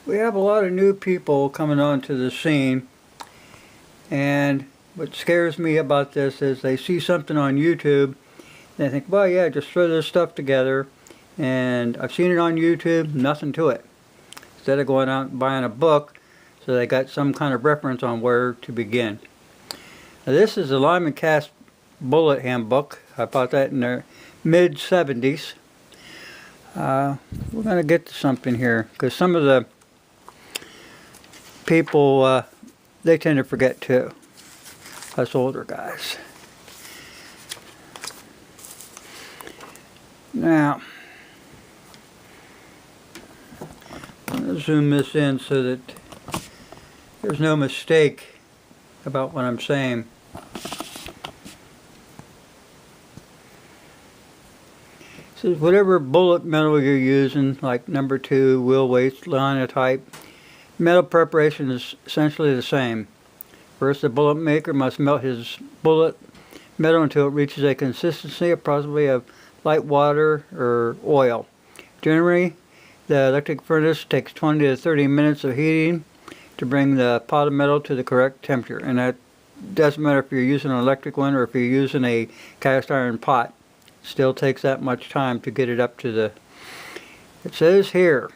We have a lot of new people coming onto the scene, and what scares me about this is they see something on YouTube and they think, well, yeah, just throw this stuff together, and I've seen it on YouTube, nothing to it. Instead of going out and buying a book, so they got some kind of reference on where to begin. Now, this is the Lyman Cast Bullet Handbook. I bought that in the mid-70s. We're going to get to something here, because some of the people, they tend to forget too, us older guys. Now, I'm going to zoom this in so that there's no mistake about what I'm saying. So whatever bullet metal you're using, like number 2, wheel weights, linotype, metal preparation is essentially the same. First, the bullet maker must melt his bullet metal until it reaches a consistency approximately of light water or oil. Generally, the electric furnace takes 20 to 30 minutes of heating to bring the pot of metal to the correct temperature. And that doesn't matter if you're using an electric one or if you're using a cast iron pot. It still takes that much time to get it up to the... It says here,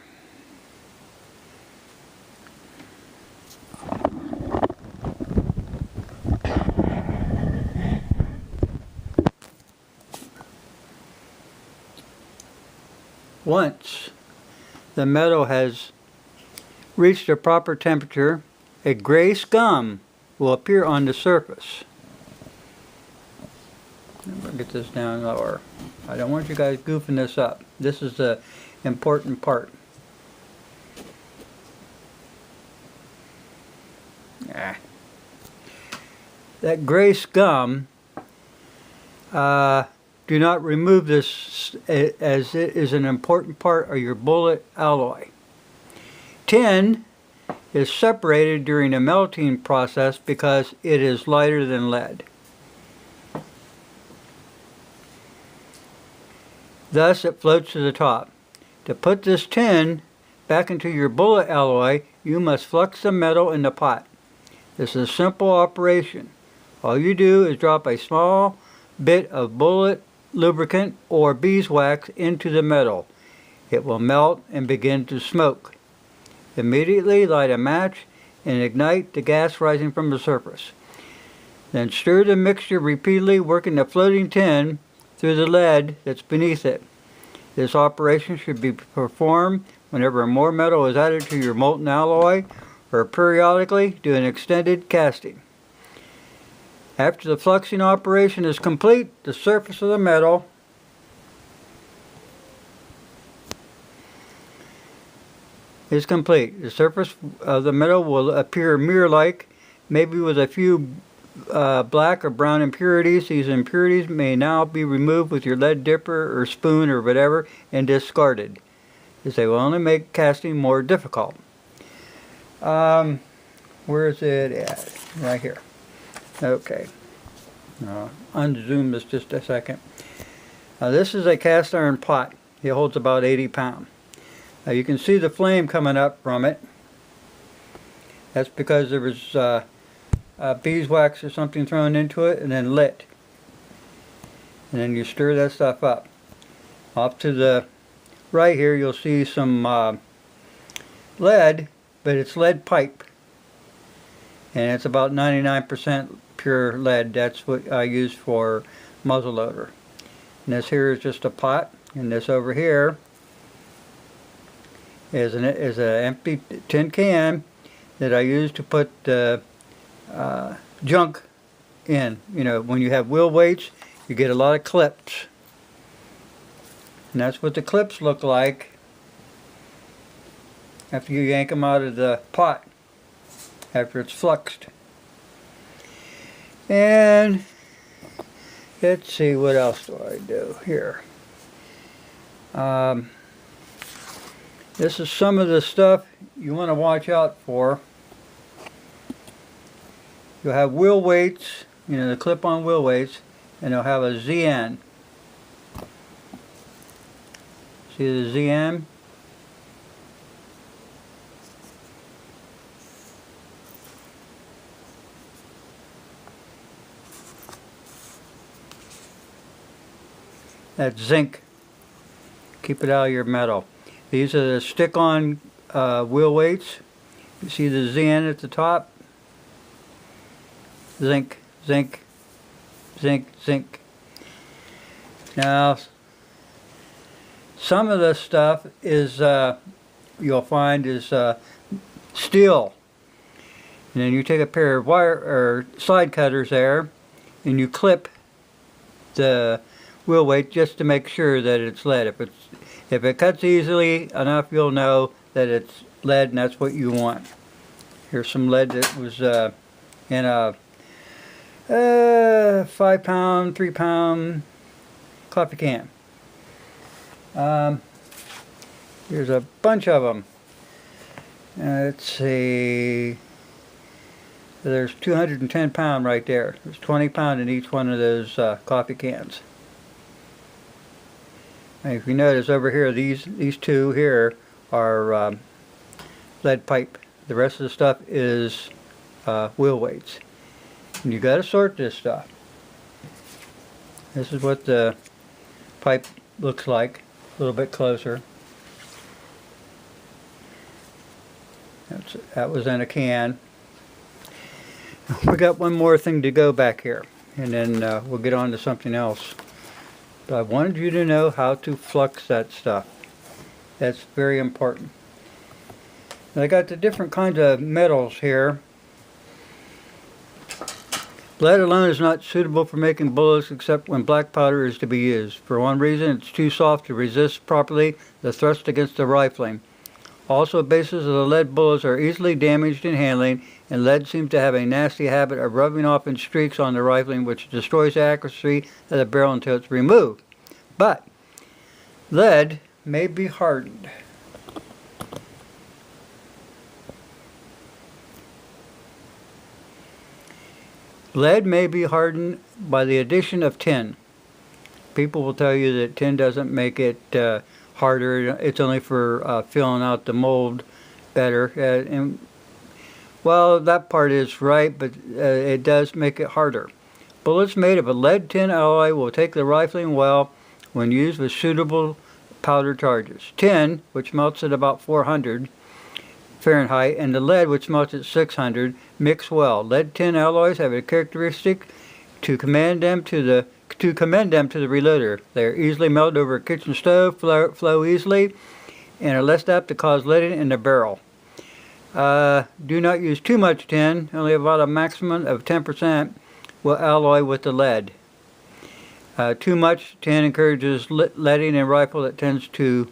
once the metal has reached a proper temperature, a gray scum will appear on the surface. I'm going to get this down lower. I don't want you guys goofing this up. This is the important part. That gray scum, do not remove this, as it is an important part of your bullet alloy. Tin is separated during the melting process because it is lighter than lead. Thus it floats to the top. To put this tin back into your bullet alloy, you must flux the metal in the pot. This is a simple operation. All you do is drop a small bit of bullet lubricant or beeswax into the metal. It will melt and begin to smoke. Immediately light a match and ignite the gas rising from the surface. Then stir the mixture repeatedly, working the floating tin through the lead that's beneath it. This operation should be performed whenever more metal is added to your molten alloy, or periodically do an extended casting. After the fluxing operation is complete, the surface of the metal is complete. The surface of the metal will appear mirror-like, maybe with a few black or brown impurities. These impurities may now be removed with your lead dipper or spoon or whatever and discarded, as they will only make casting more difficult. Where is it at? Right here. Okay. Unzoom this just a second. This is a cast iron pot. It holds about 80 pounds. You can see the flame coming up from it. That's because there was beeswax or something thrown into it and then lit. And then you stir that stuff up. Off to the right here you'll see some lead, but it's lead pipe. And it's about 99% pure lead. That's what I use for muzzleloader. And this here is just a pot, and this over here is an empty tin can that I use to put junk in. You know, when you have wheel weights, you get a lot of clips. And that's what the clips look like after you yank them out of the pot, after it's fluxed. And let's see, what else do I do here? This is some of the stuff you want to watch out for. You'll have wheel weights, you know, the clip-on wheel weights, and they'll have a ZN. See the ZN? That's zinc. Keep it out of your metal. These are the stick-on wheel weights. You see the ZN at the top? Zinc, zinc, zinc, zinc. Now, some of this stuff is, you'll find is steel. And then you take a pair of wire or slide cutters there, and you clip the wheel weight just to make sure that it's lead. If it cuts easily enough, you'll know that it's lead, and that's what you want. Here's some lead that was in a 5-pound, 3-pound coffee can. Here's a bunch of them. Let's see. There's 210 pound right there. There's 20 pound in each one of those coffee cans. And if you notice over here, these two here are lead pipe. The rest of the stuff is wheel weights. And you got to sort this stuff. This is what the pipe looks like, a little bit closer. That was in a can. We got one more thing to go back here, and then we'll get on to something else. But I wanted you to know how to flux that stuff. That's very important. And I got the different kinds of metals here. Lead alone is not suitable for making bullets except when black powder is to be used. For one reason, it's too soft to resist properly the thrust against the rifling. Also, bases of the lead bullets are easily damaged in handling, and lead seems to have a nasty habit of rubbing off in streaks on the rifling, which destroys the accuracy of the barrel until it's removed. But lead may be hardened. Lead may be hardened by the addition of tin. People will tell you that tin doesn't make it harder. It's only for filling out the mold better. And well, that part is right, but it does make it harder. Bullets made of a lead-tin alloy will take the rifling well when used with suitable powder charges. Tin, which melts at about 400 Fahrenheit, and the lead, which melts at 600, mix well. Lead-tin alloys have a characteristic to commend them to the reloader. They are easily melted over a kitchen stove, flow easily, and are less apt to cause leading in the barrel. Do not use too much tin. Only about a maximum of 10% will alloy with the lead. Too much tin encourages leading in rifle that tends to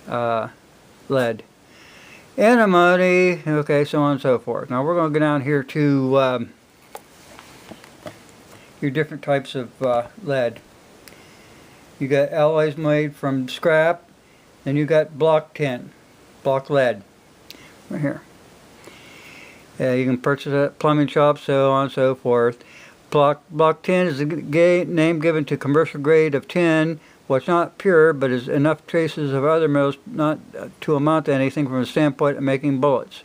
lead. Antimony, okay, so on and so forth. Now we're going to go down here to your different types of lead. You got alloys made from scrap, then you got block tin, block lead, right here. You can purchase it at plumbing shops, so on and so forth. Block tin is a name given to commercial grade of tin, which not pure, but is enough traces of other metals not to amount to anything from a standpoint of making bullets.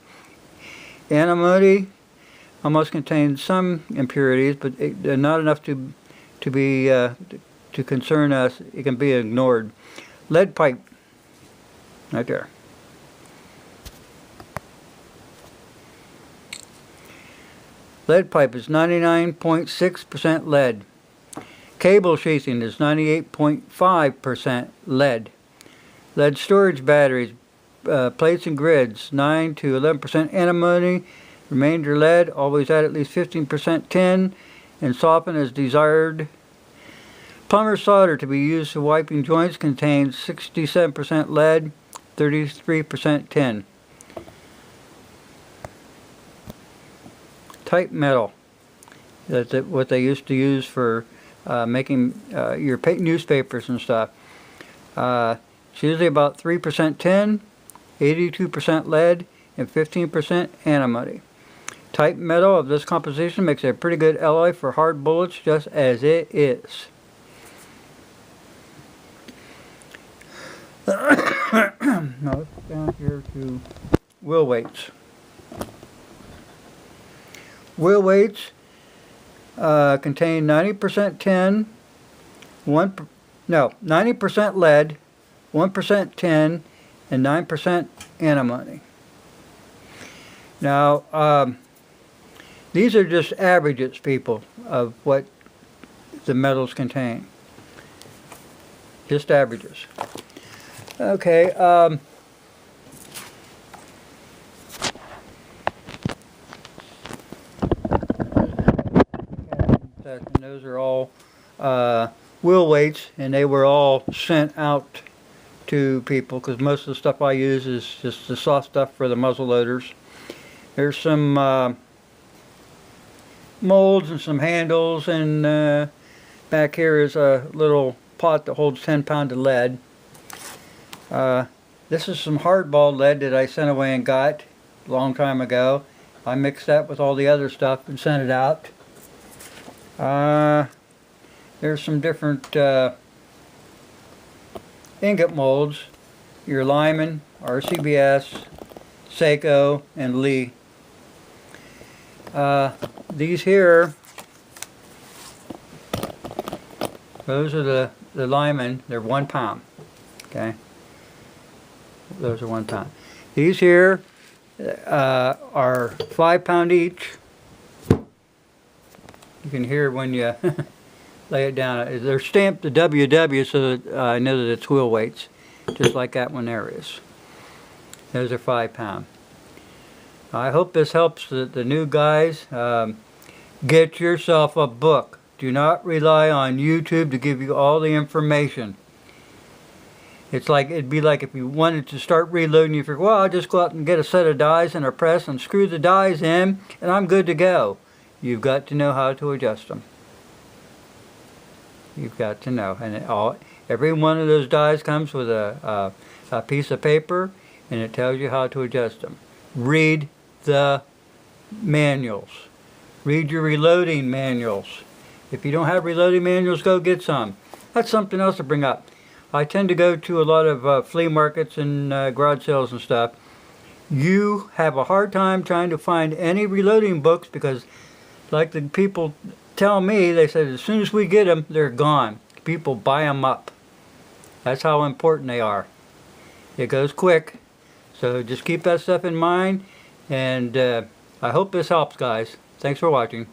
Antimony almost contains some impurities, but not enough to concern us. It can be ignored. Lead pipe, right there. Lead pipe is 99.6% lead. Cable sheathing is 98.5% lead. Lead storage batteries, plates and grids, 9 to 11% antimony. Remainder lead. Always add at least 15% tin and soften as desired. Plumber's solder to be used for wiping joints contains 67% lead, 33% tin. Type metal. That's what they used to use for making your newspapers and stuff. It's usually about 3% tin, 82% lead, and 15% antimony. Type metal of this composition makes a pretty good alloy for hard bullets, just as it is. Now let's go down here to wheel weights. Wheel weights contain 90% tin, 9% No, 90% lead, 1% tin, and 9% antimony. Now, these are just averages, people, of what the metals contain. Just averages. Okay. And those are all wheel weights, and they were all sent out to people because most of the stuff I use is just the soft stuff for the muzzle loaders. There's some molds and some handles, and back here is a little pot that holds 10 pounds of lead. This is some hardball lead that I sent away and got a long time ago. I mixed that with all the other stuff and sent it out. There's some different ingot molds. Your Lyman, RCBS, Seiko, and Lee. These here, those are the Lyman. They're 1 pound. Okay, those are 1 pound. These here are 5 pound each. You can hear when you lay it down. They're stamped the WW so that I know that it's wheel weights, just like that one there is. Those are 5 pound. I hope this helps the new guys. Get yourself a book. Do not rely on YouTube to give you all the information. It's like, it'd be like if you wanted to start reloading, you figure, well, I'll just go out and get a set of dies and a press and screw the dies in, and I'm good to go. You've got to know how to adjust them. You've got to know. And every one of those dies comes with a piece of paper, and it tells you how to adjust them. Read the manuals. Read your reloading manuals. If you don't have reloading manuals, go get some. That's something else to bring up. I tend to go to a lot of flea markets and garage sales and stuff. You have a hard time trying to find any reloading books because, like the people tell me, they said as soon as we get them, they're gone. People buy them up. That's how important they are. It goes quick. So just keep that stuff in mind, and I hope this helps, guys. Thanks for watching.